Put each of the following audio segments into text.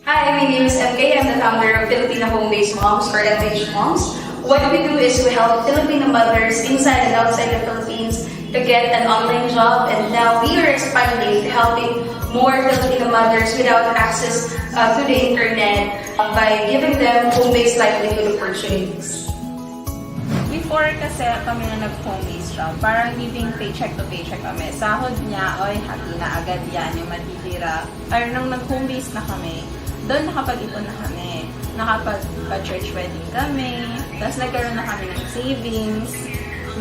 Hi, my name is MK. I'm the founder of Filipino Home-Based Moms or FH Moms. What we do is we help Filipino mothers inside and outside the Philippines to get an online job, and now we are expanding to helping more Filipino mothers without access to the internet by giving them home-based livelihood opportunities. Before kasi kami na nag-home-based job, parang living paycheck to paycheck kami. Sahod niya, oy, hati na agad yan, yung matitira. Pero nung nag-home-based na kami, doon nakapag-ipon na kami. Nakapag-church wedding kami. Tapos nagkaroon na kami ng savings.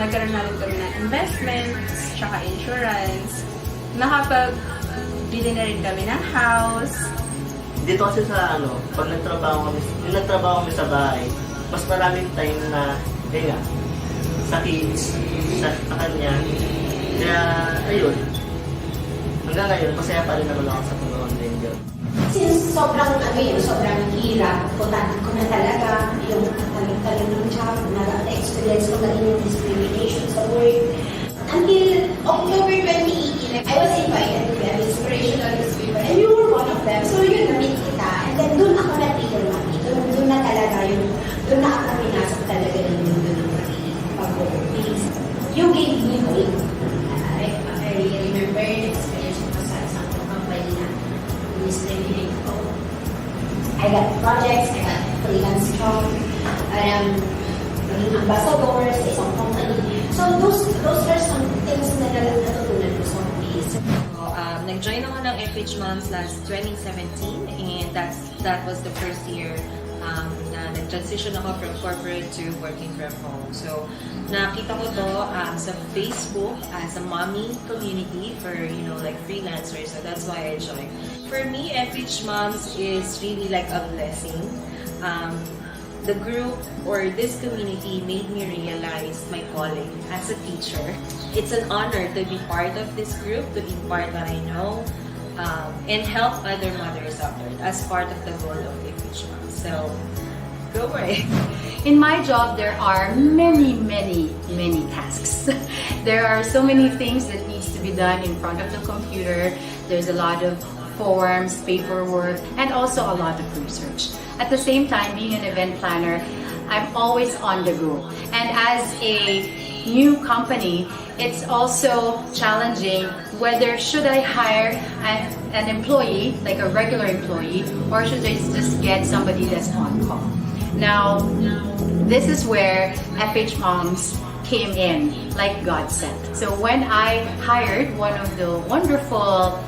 Nagkaroon na rin kami ng investments, tsaka insurance. Nakapag-bili na rin kami ng house. Dito kasi sa pag nagtrabaho kami sa bahay, mas maraming time na, sa kids, sa kanya. Kaya, ayun. Hanggang ngayon, masaya pa rin naman ako sa pag-online job. Since sobrang hirap, importante ko na talaga yung talim ng job, na-experience ko na rin yung discrimination sa work. Until October 2018, I was invited to them, inspirational speaker, and you were one of them. So yun, na-meet kita. And then doon ako na-trigger mami. Doon na talaga doon na ako pinasok talaga yung pag-work. You gave me hope. I remember the experience ko sa isang company na discriminate ko. I got projects, I got freelance job, naging ambassador sa isang company. So those are some things na natutunan ko sa office. Nag-join ako ng FH Moms last 2017 and that was the first year na nag-transition ako from corporate to working from home. So, nakita ko to sa Facebook as a mommy community for, like freelancers. So, that's why I joined. For me, FH Moms is really like a blessing. The group or this community made me realize my calling as a teacher. It's an honor to be part of this group, to be part that I know, and help other mothers out there as part of the goal of FH Moms. So, go for it. In my job, there are many tasks. There are so many things that needs to be done in front of the computer. There's a lot of forms, paperwork, and also a lot of research. At the same time, being an event planner, I'm always on the go. And as a new company, it's also challenging whether should I hire an employee, like a regular employee, or should I just get somebody that's on call. Now, this is where FH Moms came in, like God said. So when I hired one of the wonderful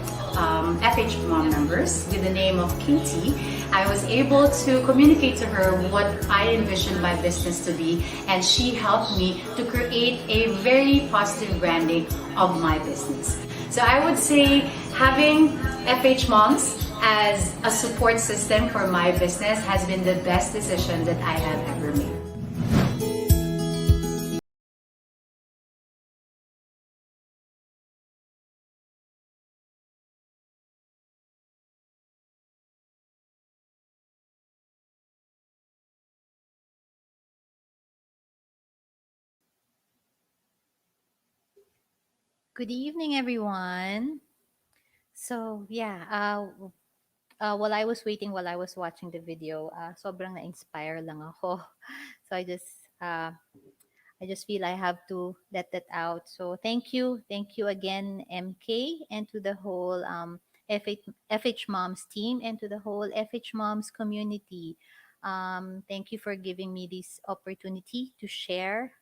FH Mom members with the name of Katie, I was able to communicate to her what I envisioned my business to be, and she helped me to create a very positive branding of my business. So I would say having FH Moms as a support system for my business has been the best decision that I have ever made. Good evening, everyone. So yeah, while I was waiting, while I was watching the video, sobrang na-inspire lang ako. So I just feel I have to let that out. So thank you again, MK, and to the whole FH Moms team, and to the whole FH Moms community. Thank you for giving me this opportunity to share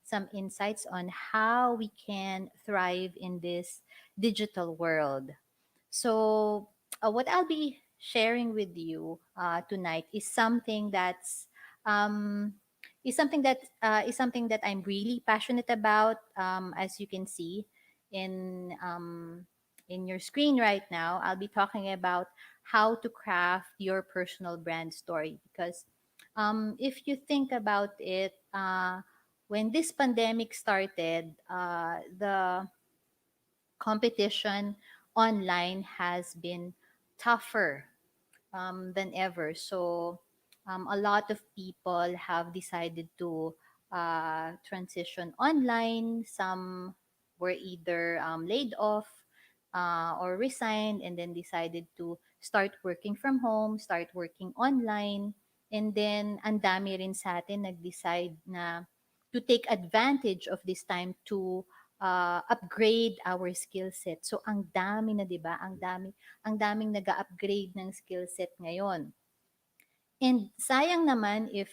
some insights on how we can thrive in this digital world. So, what I'll be sharing with you tonight is something that's um, is something that I'm really passionate about. As you can see in your screen right now, I'll be talking about how to craft your personal brand story. Because if you think about it, when this pandemic started, the competition online has been tougher than ever. So, a lot of people have decided to transition online. Some were either laid off or resigned, and then decided to start working from home, start working online, and then ang dami rin sa atin nag-decide na to take advantage of this time to upgrade our skill set. So ang dami na 'di ba? Ang daming nag-upgrade ng skill set ngayon. And sayang naman if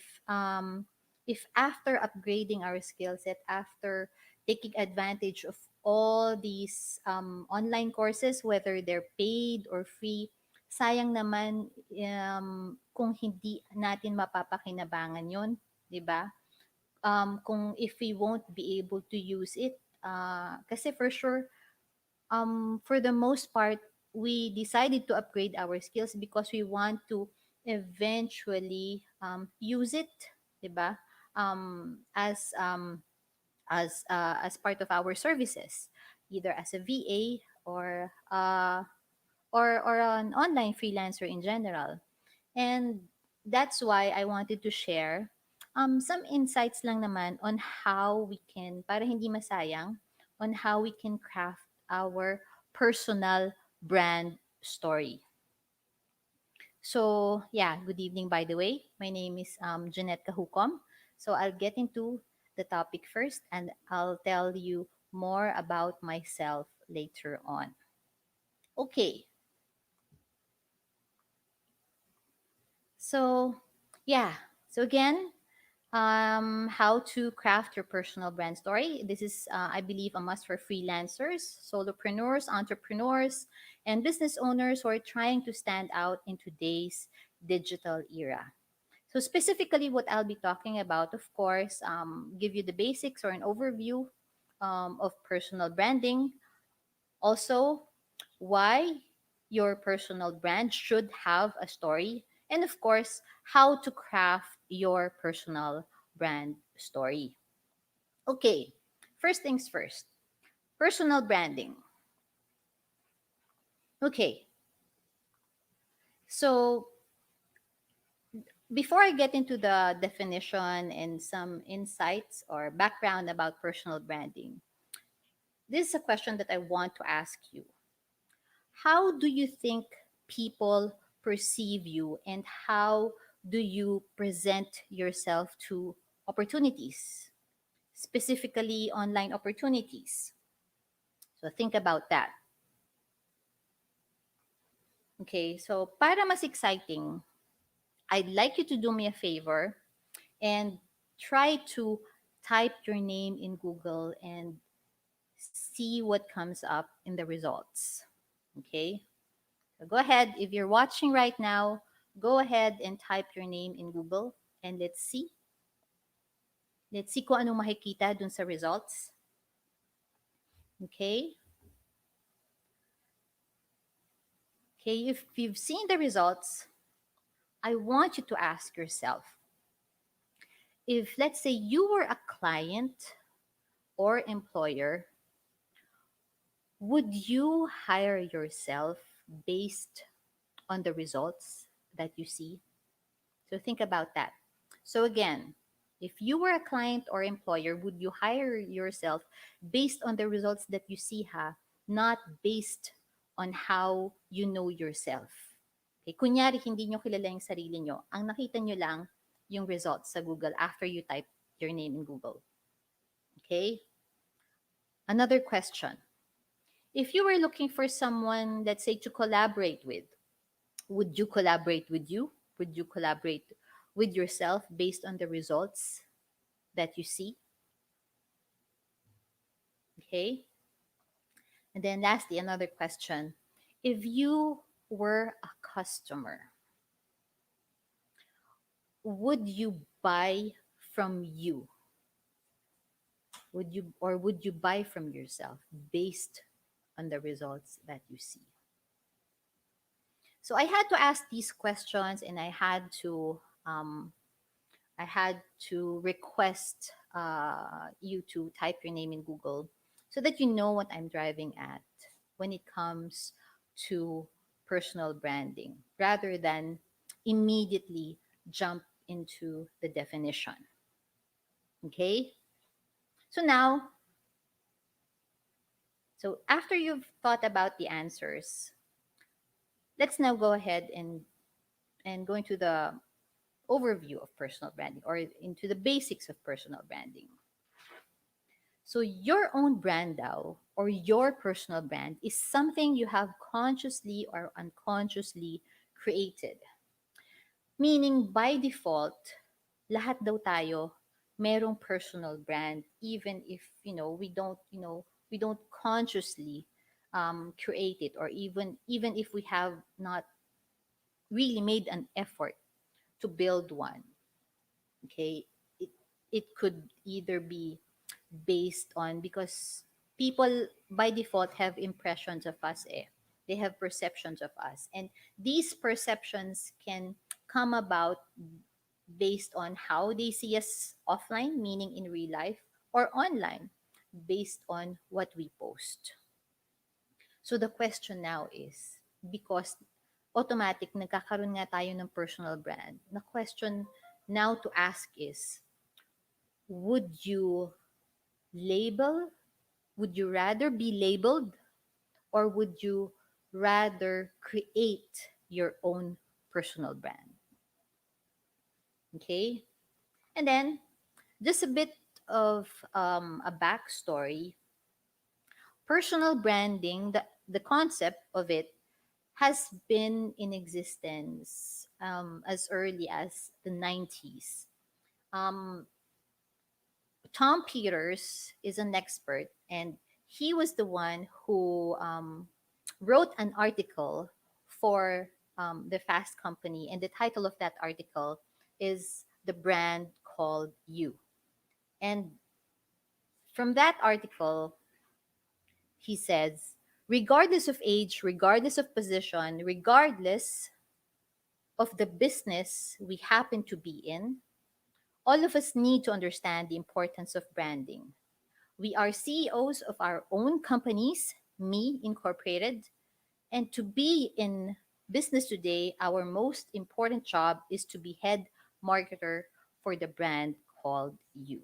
after upgrading our skill set, after taking advantage of all these online courses, whether they're paid or free, sayang naman kung hindi natin mapapakinabangan yon, di ba? Kung if we won't be able to use it, kasi for sure, for the most part, we decided to upgrade our skills because we want to eventually use it, diba? As as part of our services, either as a VA or an online freelancer in general. And that's why I wanted to share some insights lang naman on how we can, para hindi masayang, on how we can craft our personal brand story. So, yeah, good evening, by the way. My name is Jennette Cajucom. So, I'll get into the topic first and I'll tell you more about myself later on. Okay, so yeah, so again, how to craft your personal brand story. This is, I believe, a must for freelancers, solopreneurs, entrepreneurs, and business owners who are trying to stand out in today's digital era. So, specifically, what I'll be talking about, of course, give you the basics or an overview of personal branding. Also, why your personal brand should have a story, and of course, how to craft your personal brand story. Okay, first things first, personal branding. Okay, so before I get into the definition and some insights or background about personal branding, this is a question that I want to ask you. How do you think people perceive you, and how do you present yourself to opportunities, specifically online opportunities? So think about that. Okay, so para mas exciting, I'd like you to do me a favor and try to type your name in Google and see what comes up in the results. Okay? So go ahead. If you're watching right now, go ahead and type your name in Google and let's see. Let's see kung anong makikita dun sa results. Okay? Okay, if you've seen the results, I want you to ask yourself, if let's say you were a client or employer, would you hire yourself based on the results that you see? So think about that. So again, if you were a client or employer, would you hire yourself based on the results that you see, not based on how you know yourself? Okay, kunyari hindi nyo kilala yung sarili nyo. Ang nakita nyo lang yung results sa Google after you type your name in Google. Okay? Another question. If you were looking for someone, let's say, to collaborate with, would you collaborate with you? Would you collaborate with yourself based on the results that you see? Okay. And then lastly, another question. If you were a customer, would you buy from you? Would you buy from yourself based on the results that you see? So I had to ask these questions, and I had to request you to type your name in Google so that you know what I'm driving at when it comes to personal branding, rather than immediately jump into the definition. Okay? So now, so after you've thought about the answers, let's now go ahead and go into the overview of personal branding or into the basics of personal branding. So your own brand now or your personal brand is something you have consciously or unconsciously created. Meaning by default, lahat daw tayo merong personal brand even if we don't consciously create it, or even if we have not really made an effort to build one. Okay, it it could either be based on because people by default have impressions of us, they have perceptions of us, and these perceptions can come about based on how they see us offline, meaning in real life, or online based on what we post. So the question now is, because automatic nagkakaroon nga tayo ng personal brand, the question now to ask is, would you label, would you rather be labeled, or would you rather create your own personal brand? Okay. And then just a bit of a backstory. Personal branding, the concept of it has been in existence as early as the 90s. Um, Tom Peters is an expert, and he was the one who wrote an article for the Fast Company, and the title of that article is "The Brand Called You." And from that article, he says, regardless of age, regardless of position, regardless of the business we happen to be in, all of us need to understand the importance of branding. We are CEOs of our own companies, me incorporated, and to be in business today, our most important job is to be head marketer for the brand called you.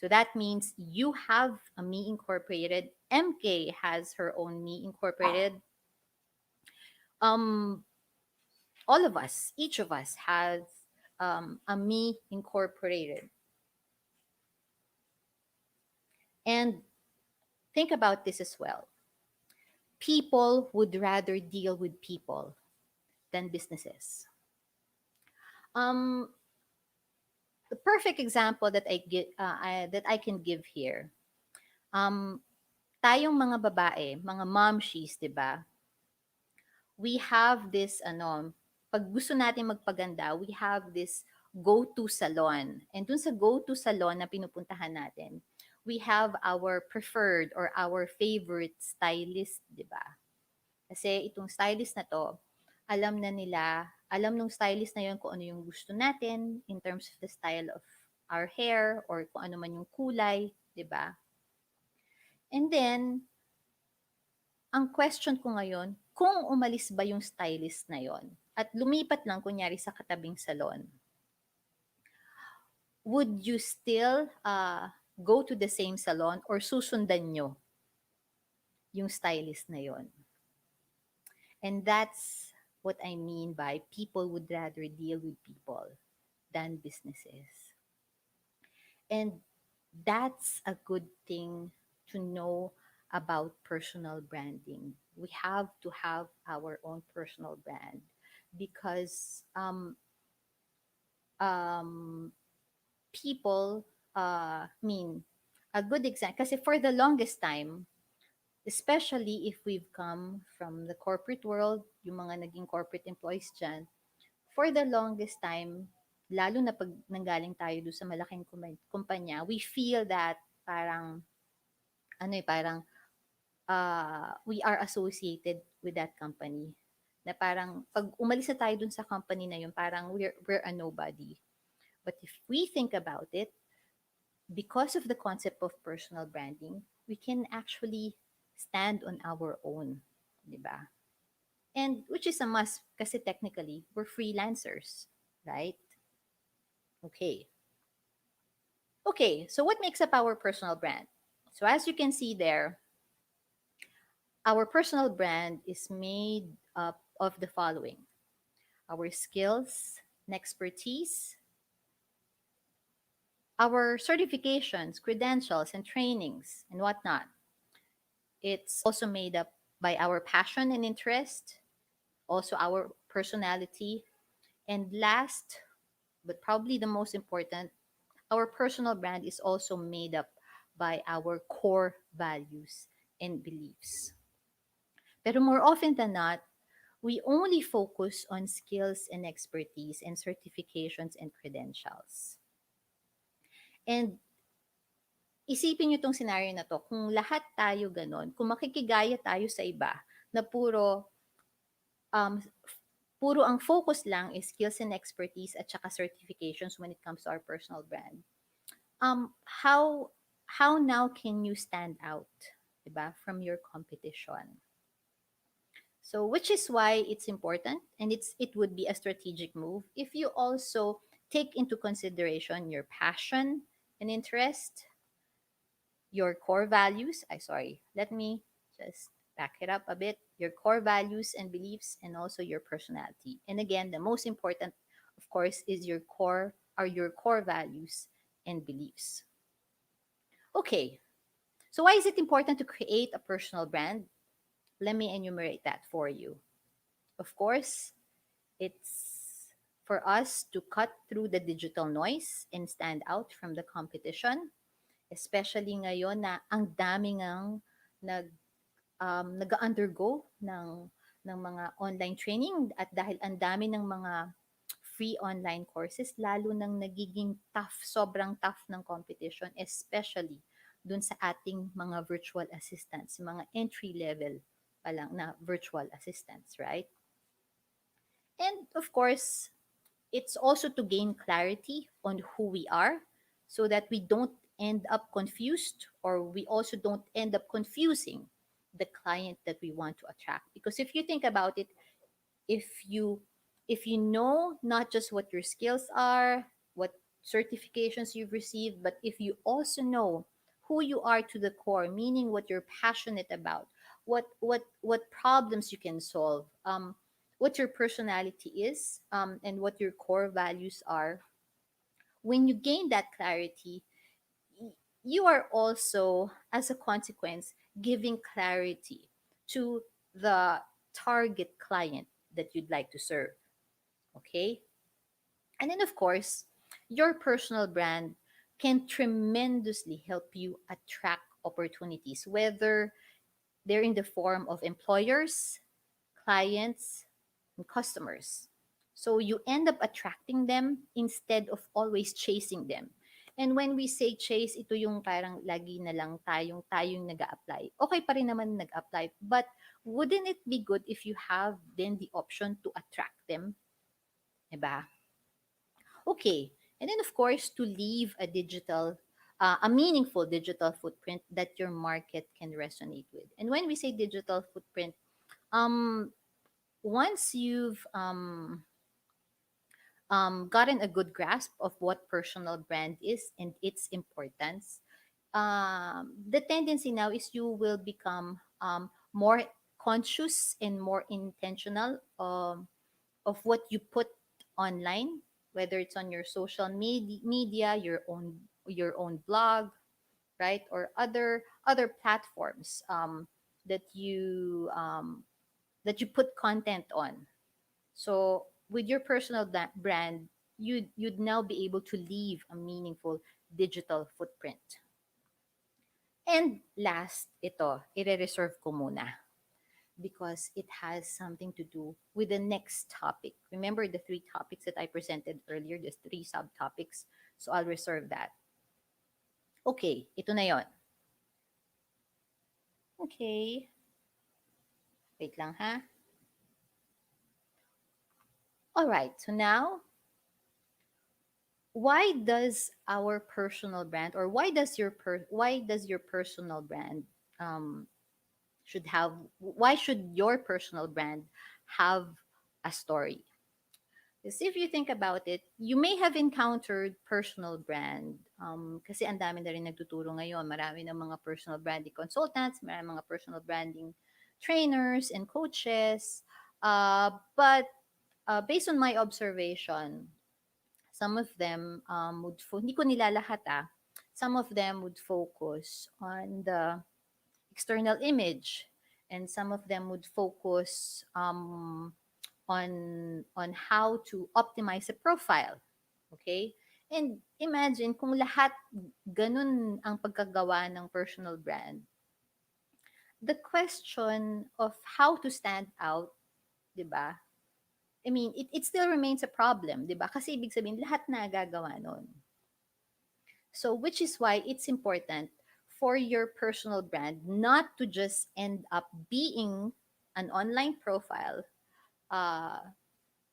So that means you have a Me Incorporated. MK has her own Me Incorporated. Um, all of us, each of us has a Me Incorporated. And think about this as well. People would rather deal with people than businesses. Um, the perfect example that that I can give here. Um, tayong mga babae, mga momshies, 'di ba? We have this pag gusto natin magpaganda, we have this go-to salon. And dun sa go-to salon na pinupuntahan natin, we have our preferred or our favorite stylist, 'di ba? Kasi itong stylist na 'to, alam nung stylist na 'yon kung ano yung gusto natin in terms of the style of our hair or kung ano man yung kulay, 'di ba? And then ang question ko ngayon, kung umalis ba yung stylist na yon at lumipat lang kunyari sa katabing salon, would you still go to the same salon or susundan nyo yung stylist na yon? And that's what I mean by people would rather deal with people than businesses. And that's a good thing to know about personal branding. We have to have our own personal brand because um, people, mean, a good example, kasi for the longest time, especially if we've come from the corporate world, yung mga naging corporate employees dyan, for the longest time, lalo na pag nanggaling tayo doon sa malaking kumpanya, we feel that parang, parang we are associated with that company. Na parang, pag umalis na tayo dun sa company na yun, parang we're a nobody. But if we think about it, because of the concept of personal branding, we can actually stand on our own, di ba? And which is a must kasi technically, we're freelancers, right? Okay. Okay, so what makes up our personal brand? So as you can see there, our personal brand is made up of the following: our skills and expertise, our certifications, credentials, and trainings, and whatnot. It's also made up by our passion and interest, also our personality, and last but probably the most important, our personal brand is also made up by our core values and beliefs. But more often than not, we only focus on skills and expertise and certifications and credentials. And isipin niyo tong scenario na 'to, kung lahat tayo gano'n, kung makikigaya tayo sa iba na um, puro ang focus lang is skills and expertise at saka certifications when it comes to our personal brand, how now can you stand out, 'di ba, from your competition? So, which is why it's important and it would be a strategic move if you also take into consideration your passion and interest, your core values. Let me just back it up a bit. Your core values and beliefs, and also your personality. And again, the most important, of course, is your core values and beliefs. Okay, so why is it important to create a personal brand? Let me enumerate that for you. Of course, it's for us to cut through the digital noise and stand out from the competition, especially ngayon na ang dami ngang nag-undergo ng mga online training, at dahil ang dami ng mga free online courses, lalo nang nagiging tough, sobrang tough ng competition, especially dun sa ating mga virtual assistants, mga entry level pa lang na virtual assistants, right? And of course, it's also to gain clarity on who we are so that we don't end up confused, or we also don't end up confusing the client that we want to attract. Because if you think about it, if you if you know not just what your skills are, what certifications you've received, but if you also know who you are to the core, meaning what you're passionate about, what problems you can solve, what your personality is, and what your core values are. When you gain that clarity, you are also, as a consequence, giving clarity to the target client that you'd like to serve. Okay? And then, of course, your personal brand can tremendously help you attract opportunities, whether they're in the form of employers, clients, and customers. So you end up attracting them instead of always chasing them. And when we say chase, ito yung parang lagi na lang tayong nag-a-apply. Okay pa rin naman nag-apply, but wouldn't it be good if you have then the option to attract them? Diba? Okay. And then, of course, to leave a meaningful digital footprint that your market can resonate with. And when we say digital footprint, um, once you've gotten a good grasp of what personal brand is and its importance, the tendency now is you will become more conscious and more intentional of what you put online, whether it's on your social media, your own blog, right, or other platforms that you put content on. So with your personal brand, you'd now be able to leave a meaningful digital footprint. And last, ito, ire-reserve ko muna because it has something to do with the next topic. Remember the three topics that I presented earlier, the three subtopics? So I'll reserve that. Okay, ito na yon. Okay. Wait lang ha. All right, so now, why does our personal brand, or why does your personal brand um, why should your personal brand have a story? Because if you think about it, you may have encountered personal brand. Kasi ang dami na rin nagtuturo ngayon. Marami ng mga personal branding consultants, marami mga personal branding trainers and coaches. But based on my observation, some of them hindi ko nilalahat some of them would focus on the external image, and some of them would focus on how to optimize a profile. Okay? And imagine kung lahat ganun ang pagkagawa ng personal brand, the question of how to stand out, 'di ba? I mean, it still remains a problem, 'di ba? Kasi ibig sabihin lahat na gagawa nun. So, which is why it's important for your personal brand not to just end up being an online profile. Uh,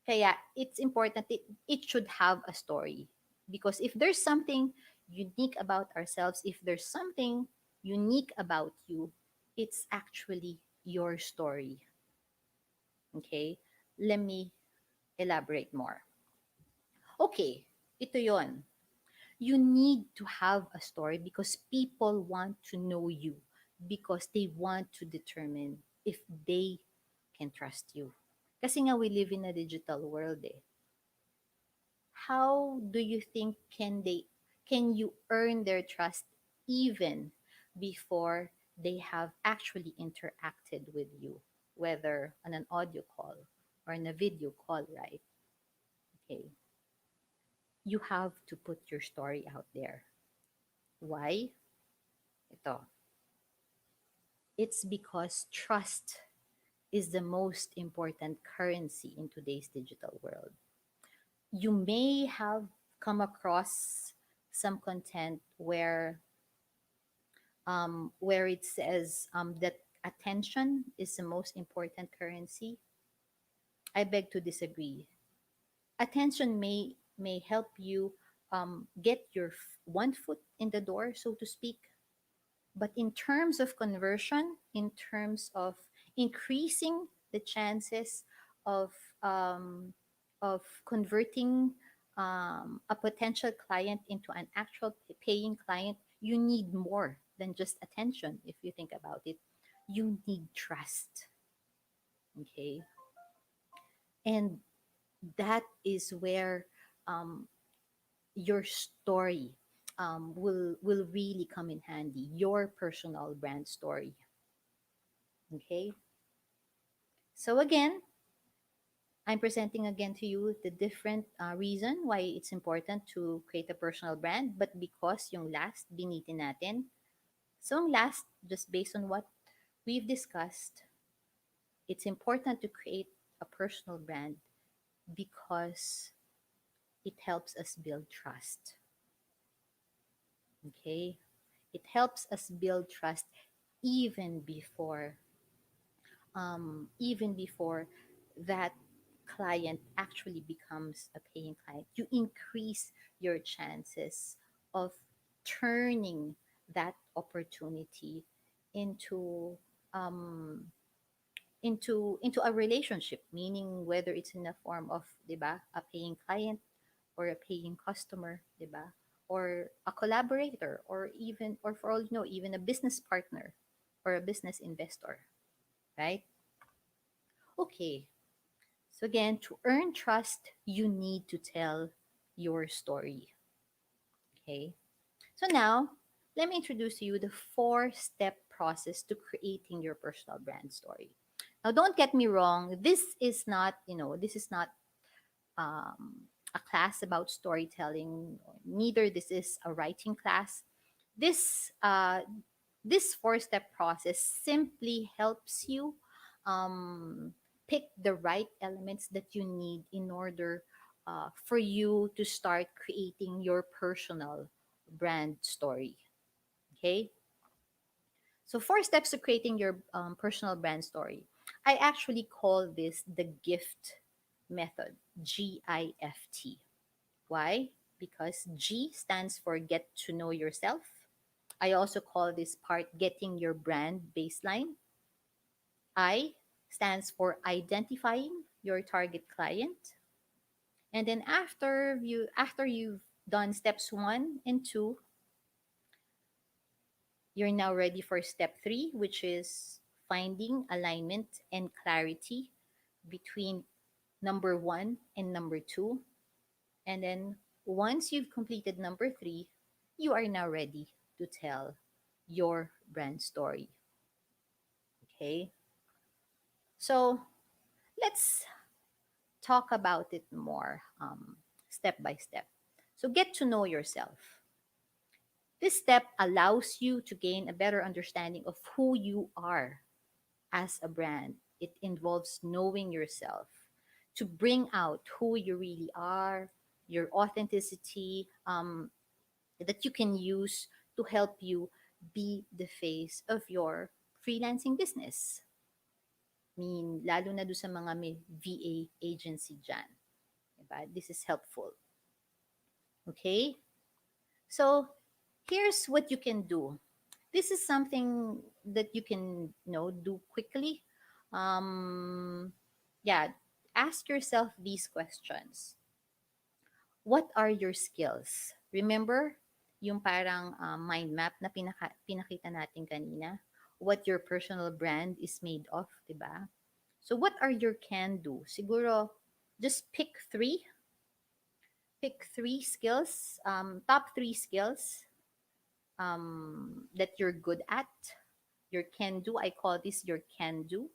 Kaya it's important, it should have a story. Because if there's something unique about ourselves, if there's something unique about you, it's actually your story. Okay? Let me elaborate more. Okay, ito yon. You need to have a story because people want to know you, because they want to determine if they can trust you. Kasi nga we live in a digital world eh. How do you think can you earn their trust even before they have actually interacted with you, whether on an audio call or in a video call, right? Okay. You have to put your story out there. Why? Ito. It's because trust is the most important currency in today's digital world. You may have come across some content where it says that attention is the most important currency. I beg to disagree. Attention may help you get your one foot in the door, so to speak. But in terms of conversion, in terms of increasing the chances of um, of converting a potential client into an actual paying client, you need more than just attention. If you think about it, you need trust. Okay, and that is where um, your story will really come in handy. Your personal brand story. Okay. So again, I'm presenting again to you the different reason why it's important to create a personal brand. But because yung last, binitin natin. So yung last, just based on what we've discussed, it's important to create a personal brand because it helps us build trust. Okay? It helps us build trust even before even before that client actually becomes a paying client. You increase your chances of turning that opportunity into um, into a relationship, meaning whether it's in the form of, 'di ba, a paying client or a paying customer, 'di ba, or a collaborator, or even, or for all you know, even a business partner or a business investor, right? Okay. So again, to earn trust, you need to tell your story. Okay. So now, let me introduce to you the 4-step process to creating your personal brand story. Now, don't get me wrong. This is not, this is not a class about storytelling. Neither this is a writing class. This this 4-step process simply helps you um, pick the right elements that you need in order for you to start creating your personal brand story. Okay. So 4 steps to creating your personal brand story. I actually call this the GIFT method, GIFT. Why? Because G stands for get to know yourself. I also call this part getting your brand baseline. I stands for identifying your target client. And then after you've done steps 1 and 2, you're now ready for step 3, which is finding alignment and clarity between number one and number two. And then once you've completed number three, you are now ready to tell your brand story. Okay. So let's talk about it more, step by step. So get to know yourself. This step allows you to gain a better understanding of who you are as a brand. It involves knowing yourself to bring out who you really are, your authenticity, that you can use to help you be the face of your freelancing business. I mean, lalo na do sa mga may VA agency dyan. Diba? This is helpful. Okay? So, here's what you can do. This is something that you can, do quickly. Yeah, ask yourself these questions. What are your skills? Remember yung parang mind map na pinakita natin kanina? What your personal brand is made of, di ba? So what are your can do? Siguro, just pick three skills, top three skills that you're good at. Your can do, I call this your can do.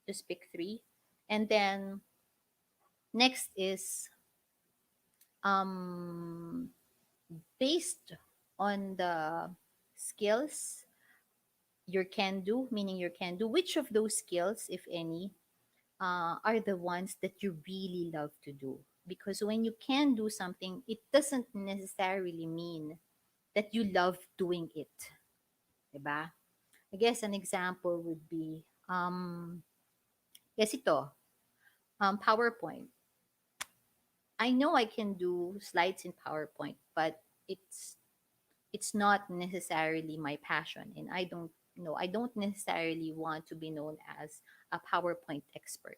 Just pick three. And then next is um, based on the skills, your can do, meaning your can do, which of those skills, if any, are the ones that you really love to do? Because when you can do something, it doesn't necessarily mean that you love doing it. Diba? I guess an example would be, yes, ito, PowerPoint. I know I can do slides in PowerPoint, but it's not necessarily my passion, and I don't necessarily want to be known as a PowerPoint expert.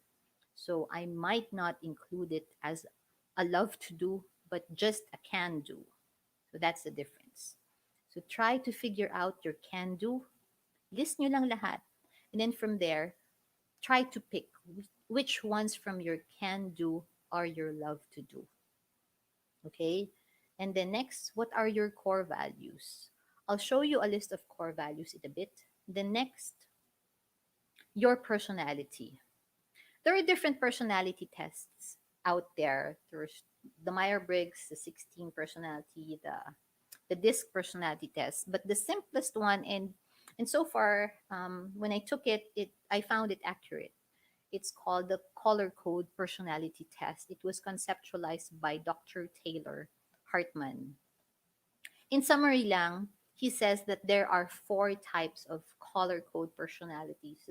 So I might not include it as a love to do, but just a can do. So that's the difference. So try to figure out your can do. List nyo lang lahat. And then from there, try to pick which ones from your can do are your love to do. Okay? And then next, what are your core values? I'll show you a list of core values in a bit. Then next, your personality. There are different personality tests out there. There's the Myers-Briggs, the 16 personality, the DISC personality test. But the simplest one, and so far, when I took it, I found it accurate. It's called the Color Code Personality Test. It was conceptualized by Dr. Taylor Hartman. In summary lang, he says that there are four types of color code personalities.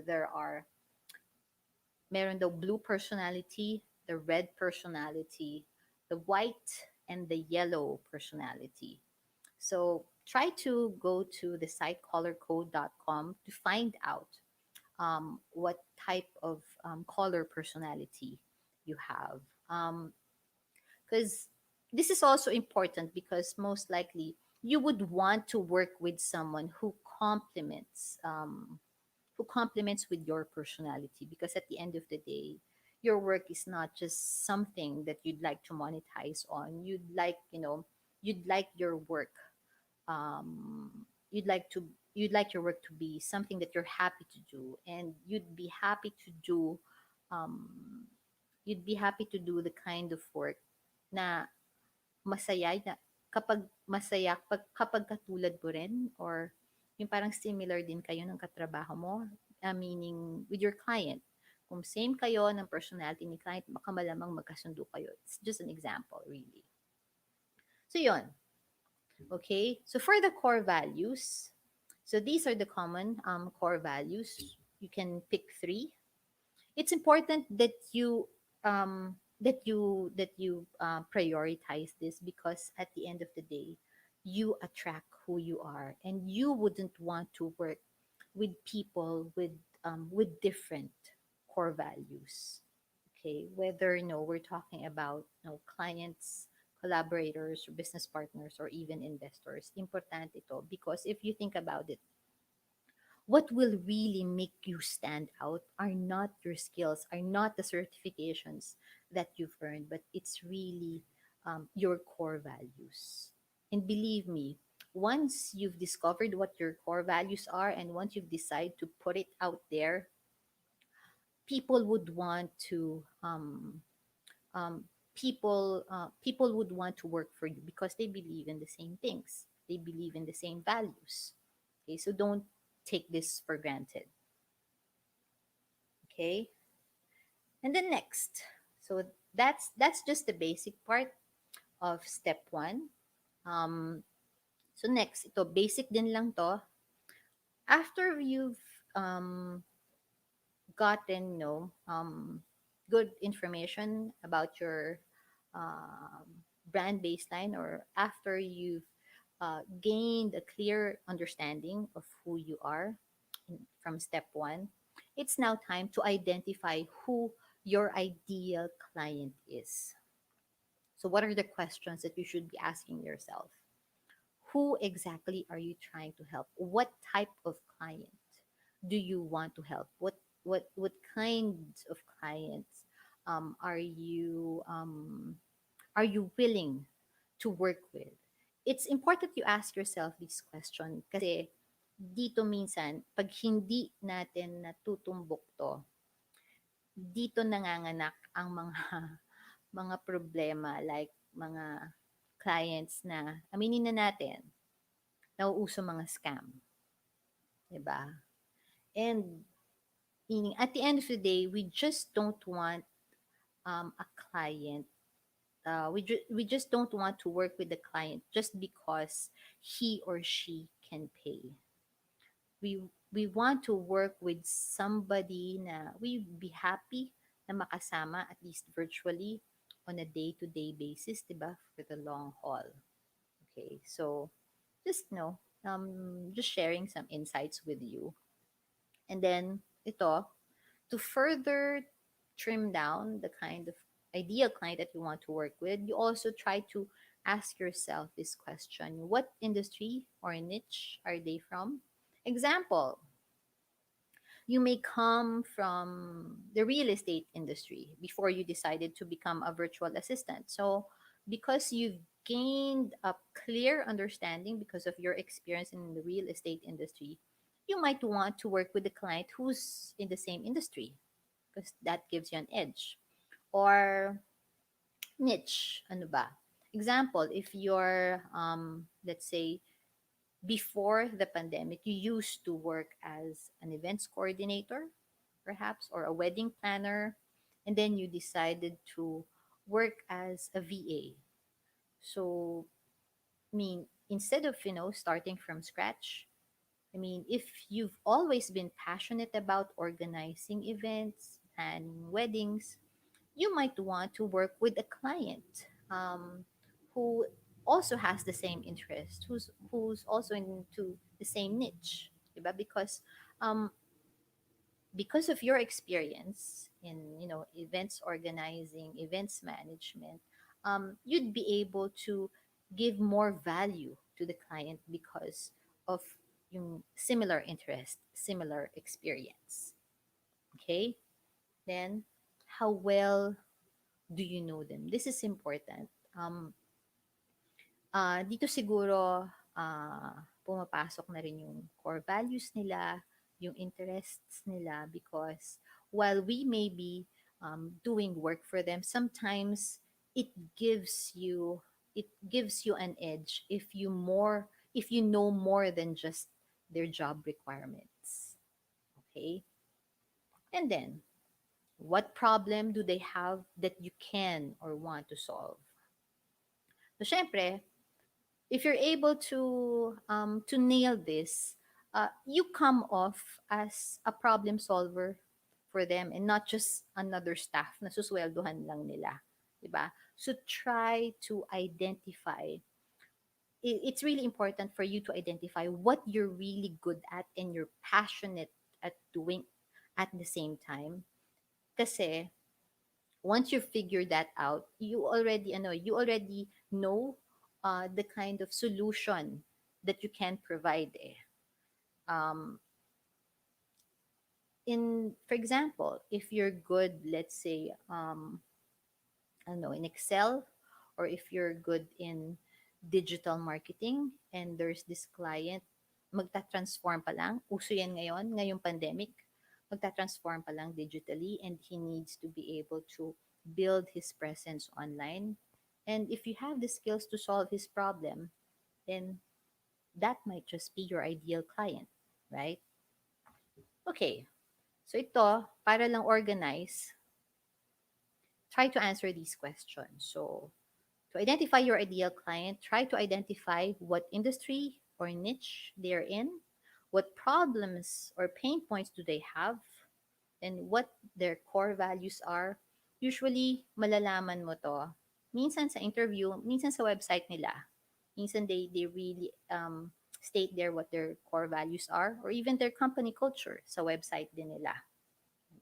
Meron the blue personality, the red personality, the white, and the yellow personality. So try to go to the site colorcode.com to find out what type of color personality you have. Because this is also important because most likely you would want to work with someone who complements with your personality, because at the end of the day, your work is not just something that you'd like to monetize on. You'd like your work, you'd like your work to be something that you're happy to do, and you'd be happy to do the kind of work na kapag katulad mo rin, or yung parang similar din kayo ng katrabaho mo, meaning with your client. Kung same kayo ng personality ni client, baka malamang magkasundo kayo. It's just an example, really. So, yun. Okay? So, for the core values, so these are the common core values. You can pick three. It's important that you prioritize this, because at the end of the day, you attract who you are, and you wouldn't want to work with people with different core values. Okay, whether we're talking about clients, collaborators, or business partners, or even investors. Important ito, because if you think about it, what will really make you stand out are not your skills, are not the certifications that you've earned, but it's really your core values. And believe me, once you've discovered what your core values are and once you've decided to put it out there, people would want to um, people would want to work for you because they believe in the same things, they believe in the same values. Okay, so don't take this for granted. Okay, and then next, so that's just the basic part of step one. um, so next, ito basic din lang to. After you've um, gotten good information about your brand baseline, or after you've gained a clear understanding of who you are from step one, it's now time to identify who your ideal client is. So, what are the questions that you should be asking yourself? Who exactly are you trying to help? What type of client do you want to help? What kinds of clients are you willing to work with? It's important you ask yourself this question kasi dito minsan pag hindi natin natutumbok to, dito nanganganak ang mga mga problema, like mga clients na aminin na natin nauuso mga scam, 'di ba? And meaning at the end of the day, we just don't want a client. We just don't want to work with the client just because he or she can pay. We want to work with somebody na we be happy na makasama at least virtually on a day-to-day basis, 'di ba? For the long haul. Okay, so just just sharing some insights with you. And then ito, to further trim down the kind of ideal client that you want to work with, you also try to ask yourself this question: what industry or niche are they from? Example, you may come from the real estate industry before you decided to become a virtual assistant. So, because you've gained a clear understanding because of your experience in the real estate industry, you might want to work with a client who's in the same industry because that gives you an edge. Or niche, ano ba? Example, if you're, let's say, before the pandemic, you used to work as an events coordinator, perhaps, or a wedding planner, and then you decided to work as a VA. So, I mean, instead of, starting from scratch, I mean, if you've always been passionate about organizing events and weddings, you might want to work with a client who also has the same interest, who's also into the same niche, diba? Um, because of your experience in events organizing, events management, you'd be able to give more value to the client because of yung similar interest, similar experience. Okay, then how well do you know them? This is important. Dito siguro pumapasok na rin yung core values nila, yung interests nila, because while we may be doing work for them, sometimes it gives you it gives you an edge if you know more than just their job requirements. Okay? And then, what problem do they have that you can or want to solve? So, syempre, if you're able to nail this, you come off as a problem solver for them and not just another staff na susweldohan lang nila, 'di ba? So try to identify. It's really important for you to identify what you're really good at and you're passionate at doing at the same time. Kasi once you figure that out, you already know the kind of solution that you can provide. Eh. Um, for example, if you're good, let's say, I don't know, in Excel, or if you're good in digital marketing, and there's this client, magta-transform pa lang, uso yan ngayon, ngayong pandemic, magta-transform pa lang digitally, and he needs to be able to build his presence online. And if you have the skills to solve his problem, then that might just be your ideal client, right? Okay, so ito, para lang organize, try to answer these questions. So, to identify your ideal client, try to identify what industry or niche they're in, what problems or pain points do they have, and what their core values are. Usually, malalaman mo to. Minsan sa interview, minsan sa website nila. Minsan they really state there what their core values are, or even their company culture sa website din nila.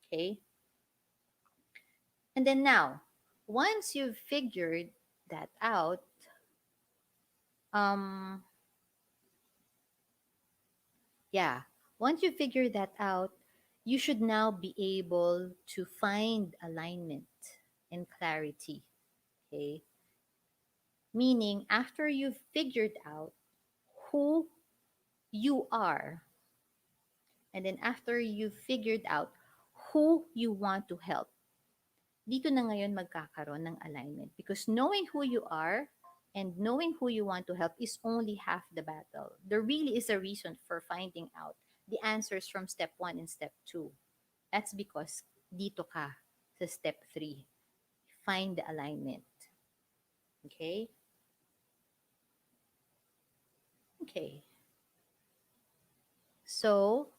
Okay? And then now, once you've figured that out, um, yeah, once you figure that out, you should now be able to find alignment and clarity. Okay? Meaning, after you've figured out who you are, and then after you've figured out who you want to help, dito na ngayon magkakaroon ng alignment. Because knowing who you are and knowing who you want to help is only half the battle. There really is a reason for finding out the answers from step 1 and step 2. That's because dito ka sa step 3. Find the alignment. Okay? Okay. So,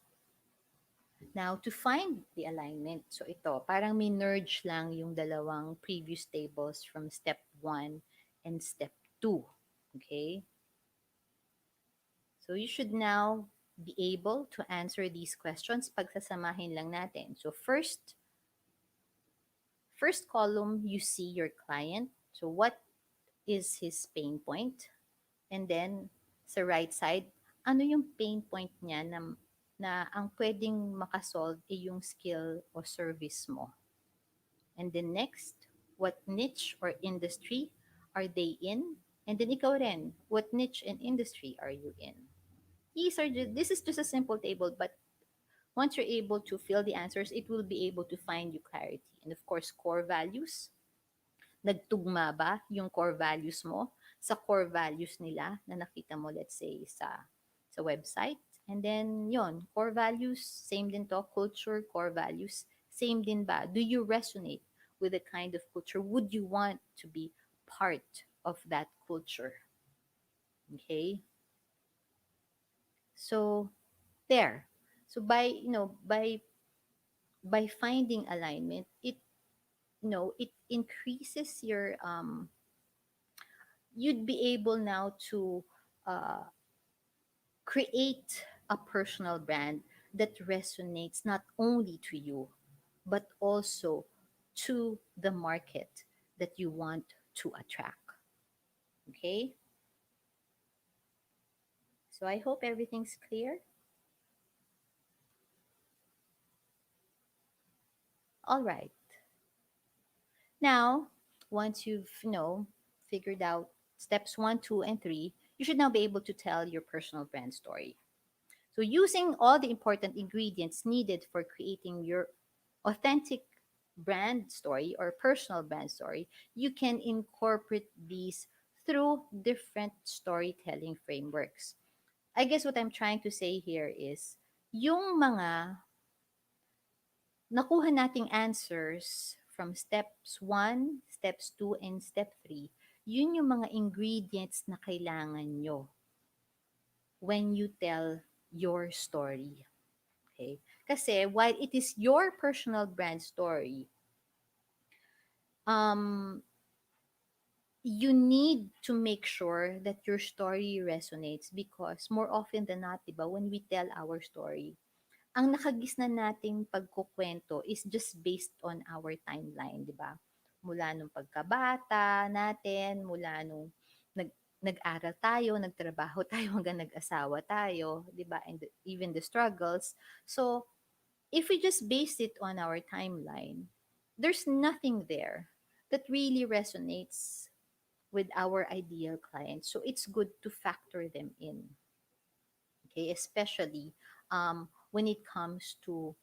now to find the alignment. So ito, parang minurge lang yung dalawang previous tables from step 1 and step 2. Okay? So you should now be able to answer these questions. Pagsasamahin lang natin. So first column, you see your client. So what is his pain point? And then sa right side, ano yung pain point niya na ang pwedeng makasolve ay yung skill o service mo. And then next, what niche or industry are they in? And then ikaw rin, what niche and industry are you in? This is just a simple table, but once you're able to fill the answers, it will be able to find you clarity. And of course, core values. Nagtugma ba yung core values mo sa core values nila na nakita mo, let's say, sa website? And then, yon, core values, same din to. Culture, core values, same din ba? Do you resonate with the kind of culture? Would you want to be part of that culture? Okay? So, there. So by finding alignment, it increases your you'd be able now to uh, create a personal brand that resonates not only to you but also to the market that you want to attract. Okay, so I hope everything's clear. All right, now once you've figured out steps 1, 2, and 3, you should now be able to tell your personal brand story. So, using all the important ingredients needed for creating your authentic brand story or personal brand story, you can incorporate these through different storytelling frameworks. I guess what I'm trying to say here is yung mga nakuha nating answers from steps 1, steps 2, and step 3, yun yung mga ingredients na kailangan nyo when you tell your story. Okay? Kasi while it is your personal brand story, you need to make sure that your story resonates because more often than not, diba, when we tell our story, ang nakagisnan nating pagkukwento is just based on our timeline, di ba? Mula nung pagkabata natin, mula nung nag-aral tayo, nagtrabaho tayo hanggang nag-asawa tayo, di ba? And even the struggles. So, If we just base it on our timeline, there's nothing there that really resonates with our ideal clients. So it's good to factor them in, okay? Especially when it comes to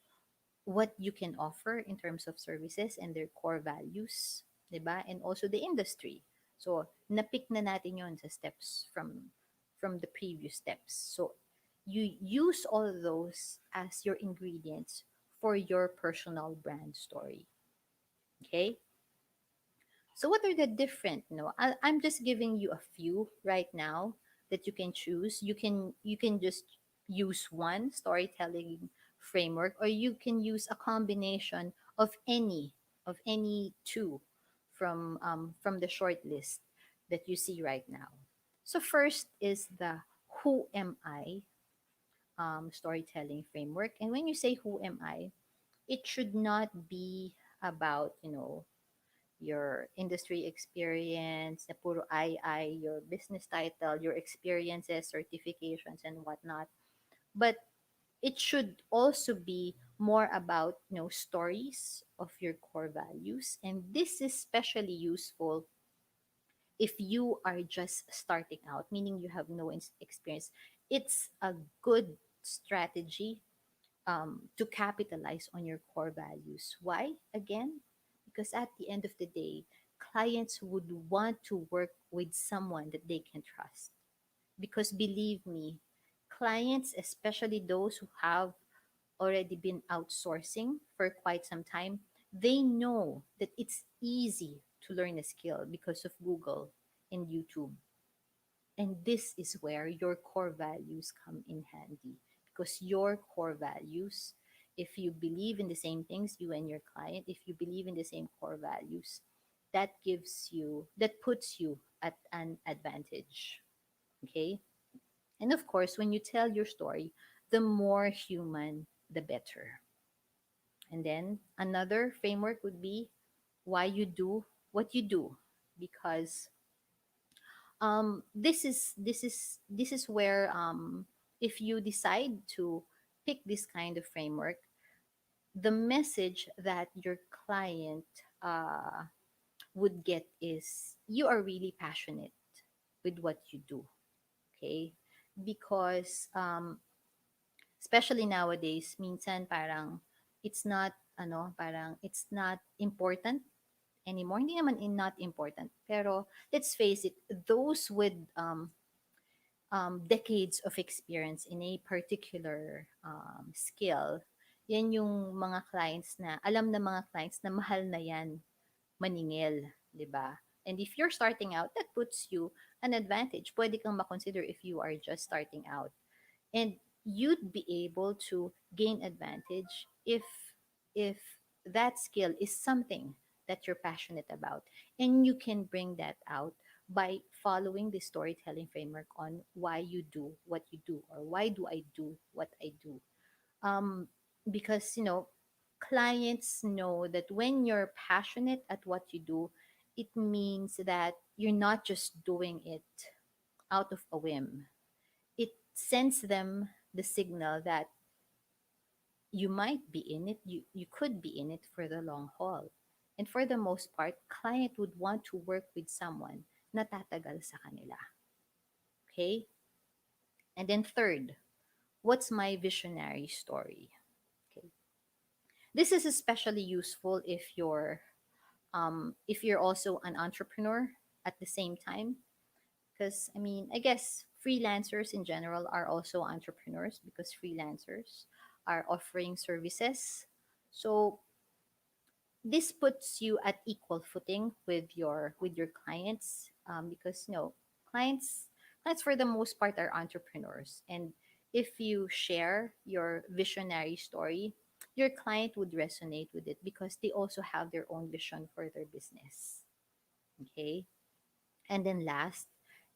what you can offer in terms of services and their core values, 'di ba? And also the industry. So, napick na natin 'yon sa steps from the previous steps. So, you use all of those as your ingredients for your personal brand story. Okay? So what are the different? I'm just giving you a few right now that you can choose. You can just use one storytelling framework, or you can use a combination of any two from the short list that you see right now. So first is the who am I storytelling framework. And when you say who am I, it should not be about your industry experience, na puro your business title, your experiences, certifications, and whatnot. But it should also be more about stories of your core values, and this is especially useful if you are just starting out, meaning you have no experience. It's a good strategy to capitalize on your core values. Why? Again, because at the end of the day, clients would want to work with someone that they can trust. Because believe me, clients, especially those who have already been outsourcing for quite some time, they know that it's easy to learn a skill because of Google and YouTube. And this is where your core values come in handy, because your core values, if you believe in the same things, you and your client, if you believe in the same core values, that puts you at an advantage. Okay. And of course, when you tell your story, the more human, the better. And then another framework would be why you do what you do, because this is where if you decide to pick this kind of framework, the message that your client uh, would get is you are really passionate with what you do. Okay, because especially nowadays, minsan parang it's not important anymore. Hindi naman not important, pero let's face it, those with decades of experience in a particular skill, yan yung mga clients na, alam na mga clients na mahal na yan maningil, di ba? And if you're starting out, that puts you an advantage. Pwede kang makonsider if you are just starting out. And you'd be able to gain advantage if that skill is something that you're passionate about, and you can bring that out by following the storytelling framework on why you do what you do, or why do I do what I do. um, because clients know that when you're passionate at what you do, it means that you're not just doing it out of a whim. It sends them the signal that you might be in it, you could be in it for the long haul. And for the most part, client would want to work with someone na tatagal sa kanila. Okay? And then third, what's my visionary story? Okay. This is especially useful if you're also an entrepreneur at the same time, because I guess freelancers in general are also entrepreneurs, because freelancers are offering services. So this puts you at equal footing with your clients, because clients for the most part are entrepreneurs, and if you share your visionary story, your client would resonate with it because they also have their own vision for their business. Okay. And then last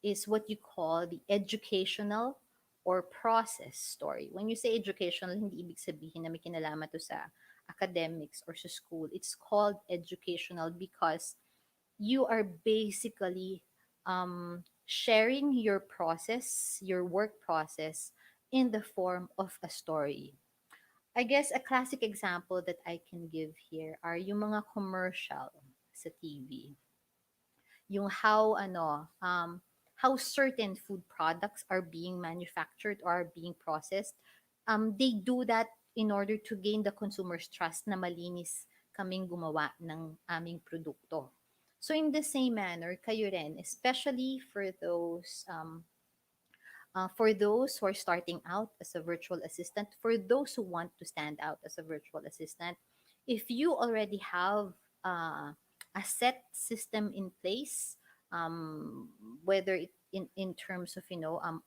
is what you call the educational or process story. When you say educational, hindi ibig sabihin na may kinalaman to sa academics or sa school. It's called educational because you are basically sharing your process, your work process, in the form of a story. I guess a classic example that I can give here are yung mga commercial sa TV. Yung how certain food products are being manufactured or are being processed. They do that in order to gain the consumer's trust na malinis kaming gumawa ng aming produkto. So in the same manner, kayo rin, especially for those who are starting out as a virtual assistant, for those who want to stand out as a virtual assistant, if you already have a set system in place, whether in terms of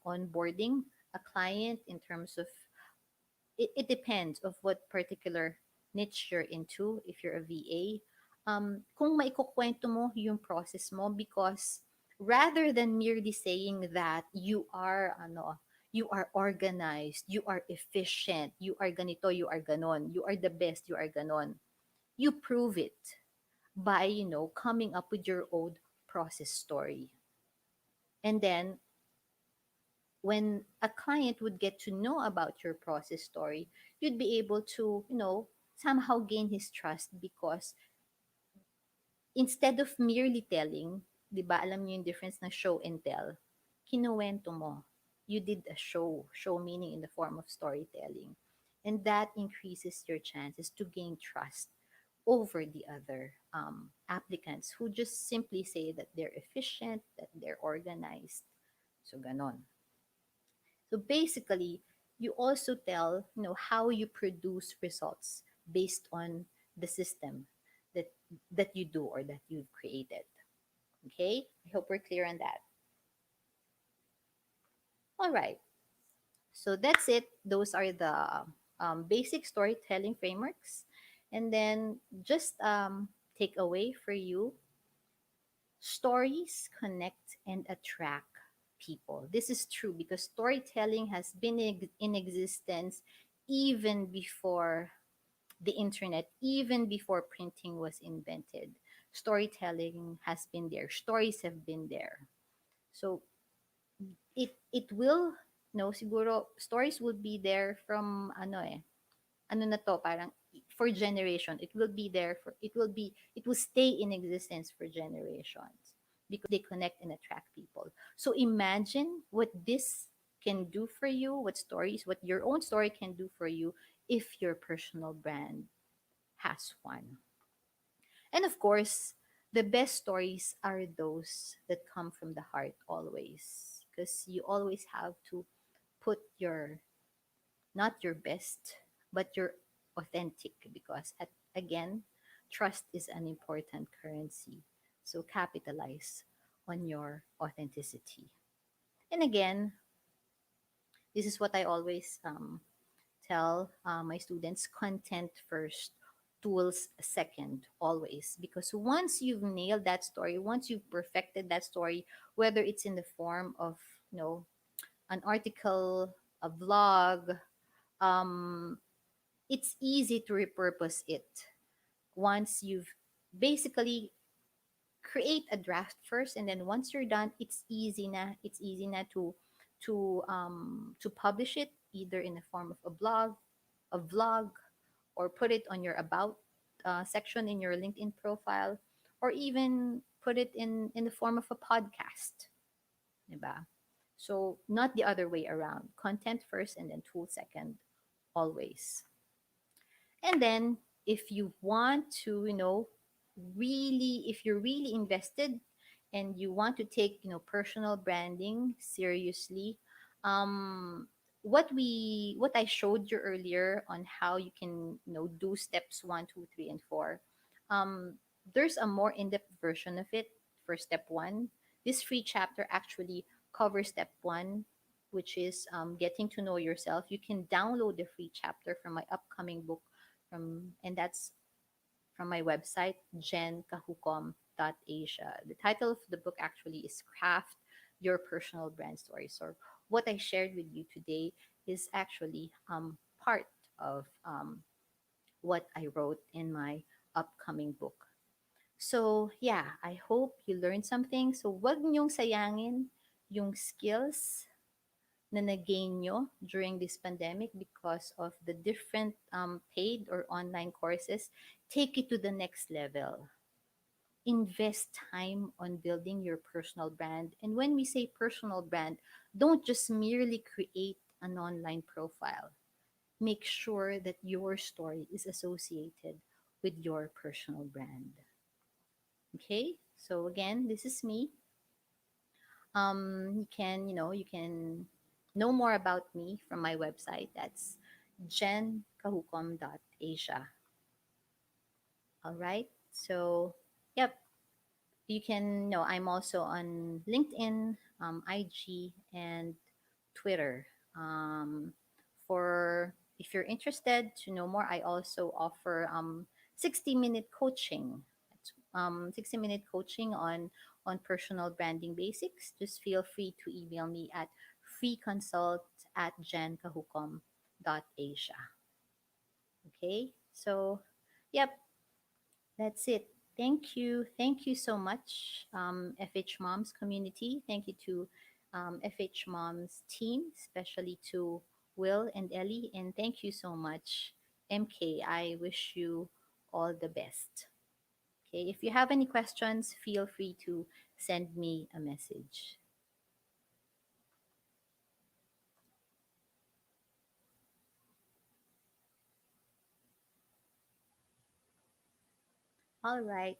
onboarding a client, in terms of it depends of what particular niche you're into. If you're a VA, kung maikukwento mo yung process mo, because rather than merely saying that you are organized, you are efficient, you are ganito, you are ganon, you are the best, you are ganon, you prove it by coming up with your own process story. And then when a client would get to know about your process story, you'd be able to, somehow gain his trust because instead of merely telling, 'di ba, alam niyo yung difference ng show and tell, kinuwento mo. You did a show. Show meaning in the form of storytelling. And that increases your chances to gain trust over the other applicants who just simply say that they're efficient, that they're organized. So, ganon. So basically, you also tell, how you produce results based on the system that you do or that you've created. Okay? I hope we're clear on that. All right. So that's it. Those are the basic storytelling frameworks. And then just take away for you, stories connect and attract people. This is true because storytelling has been in existence even before the internet, even before printing was invented. Storytelling has been there. Stories have been there. So it will, no, siguro stories will be there from ano na to, parang for generation. It will be there for it will stay in existence for generations because they connect and attract people. So imagine what this can do for you, what your own story can do for you if your personal brand has one. And of course, the best stories are those that come from the heart always, because you always have to put your, not your best, but your authentic, because again, trust is an important currency. So capitalize on your authenticity. And again, this is what I always tell my students: content first, tools second, always. Because once you've nailed that story, once you've perfected that story, whether it's in the form of, an article, a vlog, um, it's easy to repurpose it once you've basically create a draft first, and then once you're done, it's easy na to publish it either in the form of a blog, a vlog, or put it on your about section in your LinkedIn profile, or even put it in the form of a podcast, diba? So not the other way around. Content first and then tool second, always. And then if you want to, really, if you're really invested and you want to take, personal branding seriously, um, what I showed you earlier on how you can, do steps 1, 2, 3, and 4. Um, there's a more in-depth version of it for step 1. This free chapter actually covers step 1, which is getting to know yourself. You can download the free chapter from my upcoming book and that's from my website, jencajucom.asia. The title of the book actually is Craft Your Personal Brand Story. So what I shared with you today is actually part of what I wrote in my upcoming book. So yeah, I hope you learned something. So wag niyong sayangin yung skills na nag-gain nyo during this pandemic because of the different paid or online courses, take it to the next level. Invest time on building your personal brand. And when we say personal brand, don't just merely create an online profile. Make sure that your story is associated with your personal brand. Okay? So again, this is me. You can know more about me from my website. That's jencajucom.asia. All right. So, yep. You can know I'm also on LinkedIn, IG, and Twitter. For if you're interested to know more, I also offer 60-minute coaching. 60-minute coaching on personal branding basics. Just feel free to email me at freeconsult@jencajucom.asia. Okay, so yep, that's it. Thank you. Thank you so much, FH Moms community. Thank you to FH Moms team, especially to Will and Ellie. And thank you so much, MK. I wish you all the best. Okay, if you have any questions, feel free to send me a message. All right.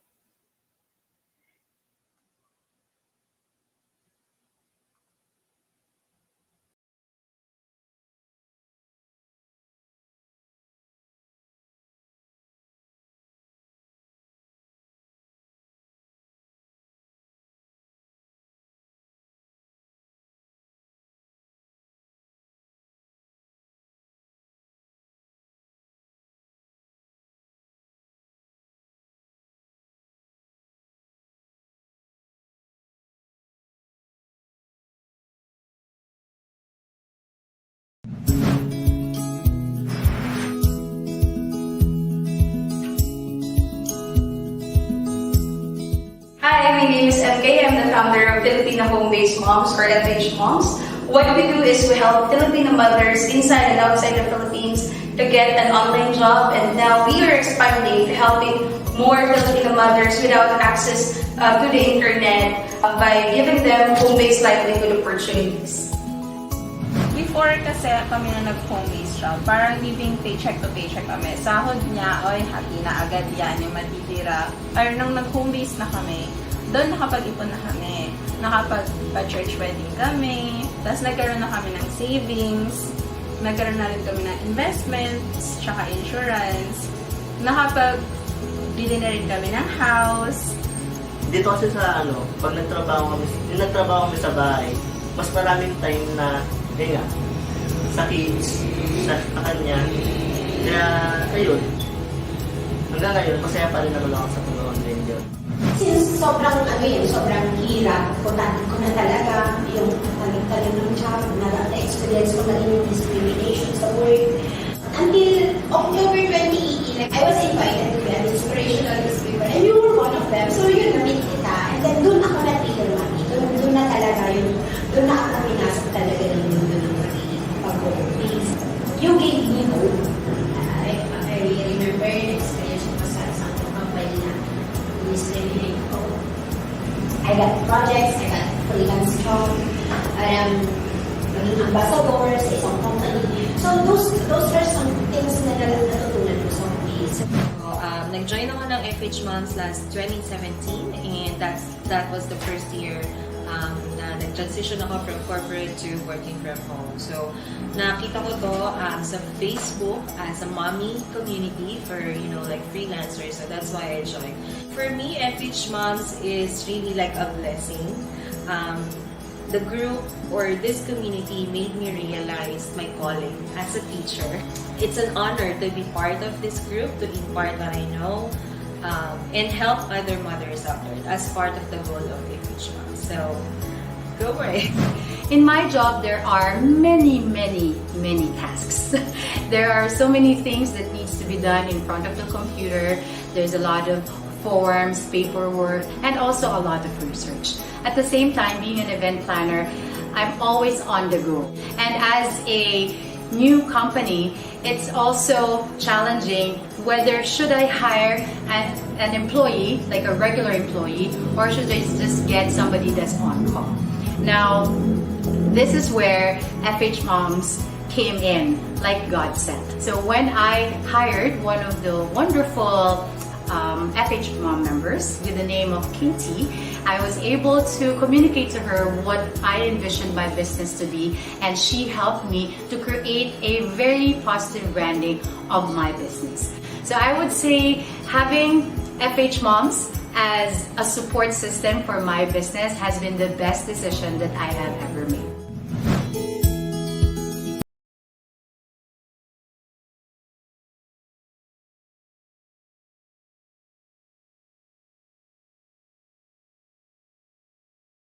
Hi, my name is MK. I'm the founder of Filipino Home-Based Moms or FH Moms. What we do is we help Filipino mothers inside and outside the Philippines to get an online job, and now we are expanding to helping more Filipino mothers without access to the internet by giving them home-based livelihood opportunities. Before kasi kami na nag-home-based job, parang living paycheck to paycheck kami. Sahod niya, oy, hati na agad yan yung matitira. Pero nung nag-home-based na kami, doon nakapag-ipon na kami. Nakapag-church wedding kami. Tapos nagkaroon na kami ng savings. Nagkaroon na rin kami ng investments, tsaka insurance. Nakapag-bili na rin kami ng house. Dito kasi sa pag nagtrabaho kami sa bahay, mas maraming time na sa kids, sa kanya. Kaya, ayun. Hanggang ngayon, masaya pa rin naman ako sa pag-online yun. Since sobrang hirap, importante ko na talaga yung talim ng job, na-experience ko na rin yung discrimination sa work. Until October 2018, I was invited to be an inspirational speaker, and you were one of them. So yun, na-meet kita. And then doon ako natigil, mami. Doon na talaga yun. Doon na ako pinasok talaga yung pag-home-based. You gave me hope. I remember yung experience ko sa isang company na discriminate ko. I got projects, I got freelance job, naging ambassador sa isang company. So those are some things na natutunan ko sa home-based. Nag-join ako ng FH Moms last 2017, and that was the first year na nag-transition ako from corporate to working from home. So, nakita ko to sa Facebook as a mommy community for, like freelancers. So, that's why I joined. For me, FH Moms is really like a blessing. The group or this community made me realize my calling as a teacher. It's an honor to be part of this group, to impart what I know, and help other mothers out there as part of the goal of FH Moms. So, go for it. In my job, there are many tasks. There are so many things that needs to be done in front of the computer. There's a lot of forms, paperwork, and also a lot of research. At the same time, being an event planner, I'm always on the go. And as a new company, it's also challenging whether should I hire an employee, like a regular employee, or should I just get somebody that's on call. Now, this is where FH Moms came in, like God said. So when I hired one of the wonderful FH Mom members with the name of Katie, I was able to communicate to her what I envisioned my business to be, and she helped me to create a very positive branding of my business. So I would say having FH Moms as a support system for my business has been the best decision that I have ever made.